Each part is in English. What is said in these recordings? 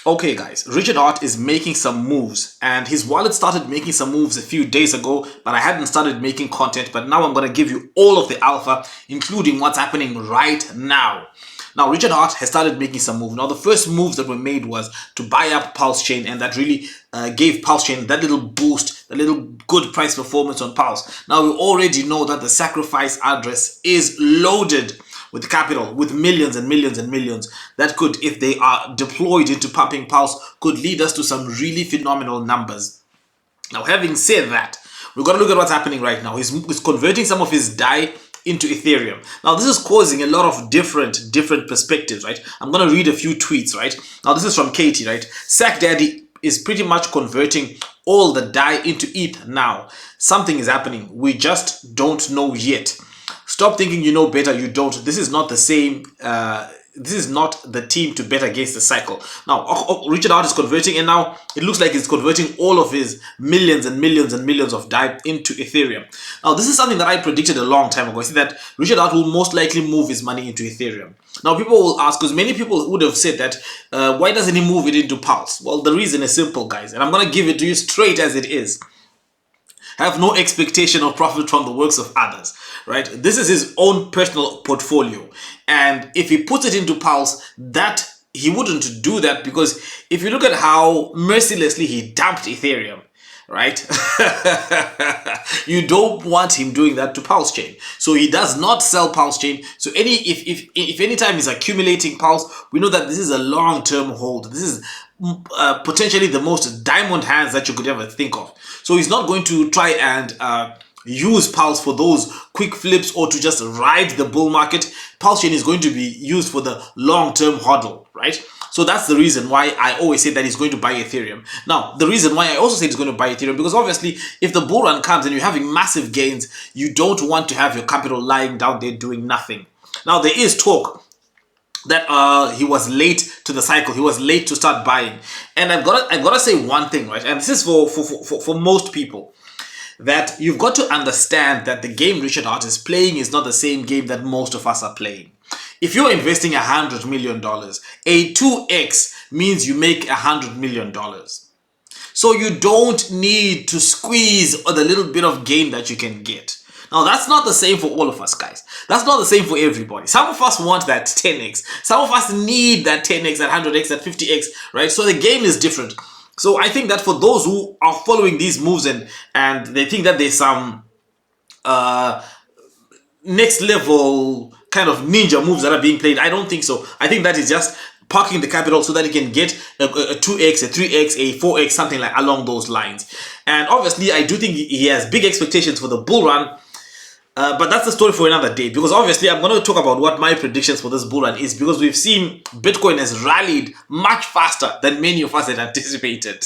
Okay guys, Richard Hart is making some moves and his wallet started making some moves a few days ago, but I hadn't started making content, but now I'm going to give you all of the alpha, including what's happening right now. Now, Richard Hart has started making some moves. Now, the first moves that were made was to buy up Pulse Chain, and that really gave Pulse Chain that little boost, a little good price performance on Pulse. Now, we already know that the sacrifice address is loaded with capital, with millions and millions and millions that could, if they are deployed into pumping Pulse, could lead us to some really phenomenal numbers. Now, having said that, we've got to look at what's happening right now. He's converting some of his DAI into Ethereum. Now, this is causing a lot of different perspectives, right? I'm going to read a few tweets, right? Now, this is from Katie, right? Sack Daddy is pretty much converting all the DAI into ETH now. Something is happening. We just don't know yet. Stop thinking you know better. You don't. This is not the same. This is not the team to bet against the cycle. Now, Richard Hart is converting, and now it looks like he's converting all of his millions and millions and millions of DAI into Ethereum. Now, this is something that I predicted a long time ago. I said that Richard Hart will most likely move his money into Ethereum. Now, people will ask, because many people would have said that, why doesn't he move it into Pulse? Well, the reason is simple, guys, and I'm going to give it to you straight as it is. Have no expectation of profit from the works of others, right? This is his own personal portfolio. And if he puts it into Pulse, that he wouldn't do that, because if you look at how mercilessly he dumped Ethereum, right? You don't want him doing that to Pulse Chain. So he does not sell Pulse Chain. So if any time he's accumulating Pulse, we know that this is a long-term hold. This is potentially the most diamond hands that you could ever think of. So he's not going to try and use Pulse for those quick flips or to just ride the bull market. Pulse Chain is going to be used for the long-term hodl, right? So that's the reason why I always say that he's going to buy Ethereum. Now, the reason why I also say he's going to buy Ethereum, because obviously if the bull run comes and you're having massive gains, you don't want to have your capital lying down there doing nothing. Now, there is talk that he was late to the cycle. He was late to start buying. And I've got to say one thing, right? And this is for most people, that you've got to understand that the game Richard Hart is playing is not the same game that most of us are playing. If you're investing $100 million, a 2x means you make $100 million. So you don't need to squeeze the little bit of gain that you can get. Now, that's not the same for all of us, guys. That's not the same for everybody. Some of us want that 10x. Some of us need that 10x, that 100x, that 50x, right? So the game is different. So I think that for those who are following these moves and they think that there's some next level kind of ninja moves that are being played, I don't think so. I think that is just parking the capital so that he can get a 2x, a 3x, a 4x, something like along those lines. And obviously, I do think he has big expectations for the bull run. But that's the story for another day, because obviously I'm going to talk about what my predictions for this bull run is, because we've seen Bitcoin has rallied much faster than many of us had anticipated.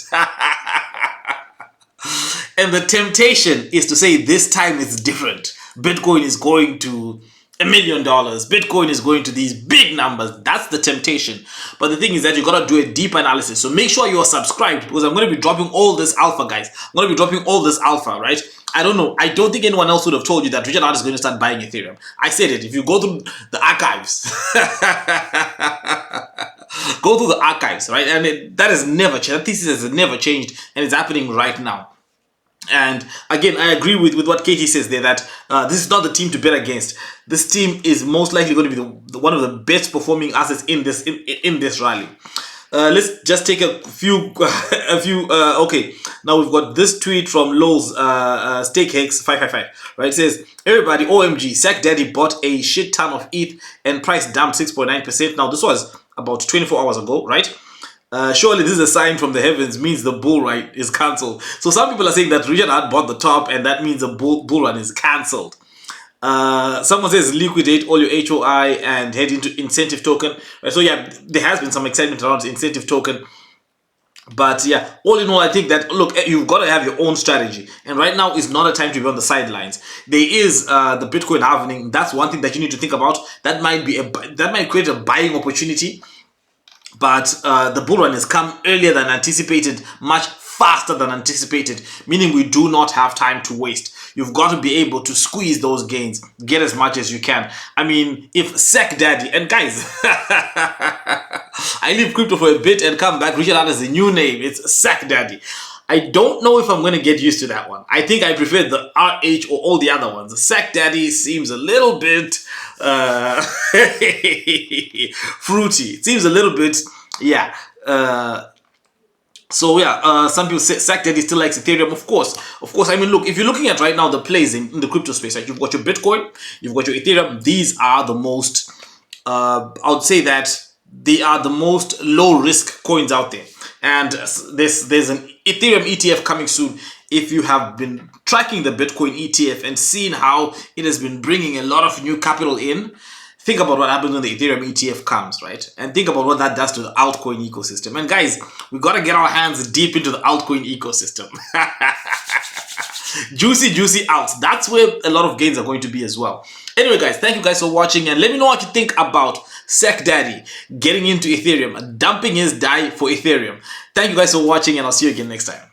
And the temptation is to say this time it's different. Bitcoin is going to $1 million. Bitcoin is going to these big numbers. That's the temptation. But the thing is that you got to do a deep analysis. So make sure you are subscribed, because I'm going to be dropping all this alpha, guys. I'm going to be dropping all this alpha, right? I don't know. I don't think anyone else would have told you that Richard Hart is going to start buying Ethereum. I said it. If you go through the archives, go through the archives, right? And that has never changed. That thesis has never changed, and it's happening right now. And again, I agree with what Katie says there, that this is not the team to bet against. This team is most likely going to be one of the best performing assets in this rally. Let's just take a few. Okay, now we've got this tweet from Lowe's StakeHex 555. Right, it says, "Everybody, OMG, Sack Daddy bought a shit ton of ETH and price dumped 6.9%. Now this was about 24 hours ago, right? Surely this is a sign from the heavens, means the bull run is cancelled." So some people are saying that Richard Hart bought the top, and that means the bull run is cancelled. Someone says liquidate all your HOI and head into incentive token. So yeah, there has been some excitement around incentive token. But yeah, all in all, I think that, look, you've got to have your own strategy. And right now is not a time to be on the sidelines. There is the Bitcoin halving. That's one thing that you need to think about. That might create a buying opportunity. But the bull run has come earlier than anticipated, much faster than anticipated, meaning we do not have time to waste. You've got to be able to squeeze those gains, get as much as you can. I mean, if Sack Daddy, and guys, I leave crypto for a bit and come back. Richard has a new name. It's Sack Daddy. I don't know if I'm going to get used to that one. I think I prefer the RH or all the other ones. The Sack Daddy seems a little bit fruity. It seems a little bit, yeah. So yeah, some people say Sack Daddy still likes Ethereum. Of course. I mean, look, if you're looking at right now the plays in the crypto space, right? You've got your Bitcoin, you've got your Ethereum. These are the most, I would say that they are the most low risk coins out there. And there's an Ethereum ETF coming soon. If you have been tracking the Bitcoin ETF and seen how it has been bringing a lot of new capital in, think about what happens when the Ethereum ETF comes, right? And think about what that does to the altcoin ecosystem. And guys, we got to get our hands deep into the altcoin ecosystem. Juicy alts. That's where a lot of gains are going to be as well. Anyway, guys, thank you guys for watching, and let me know what you think about Sack Daddy getting into Ethereum, dumping his DAI for Ethereum. Thank you guys for watching, and I'll see you again next time.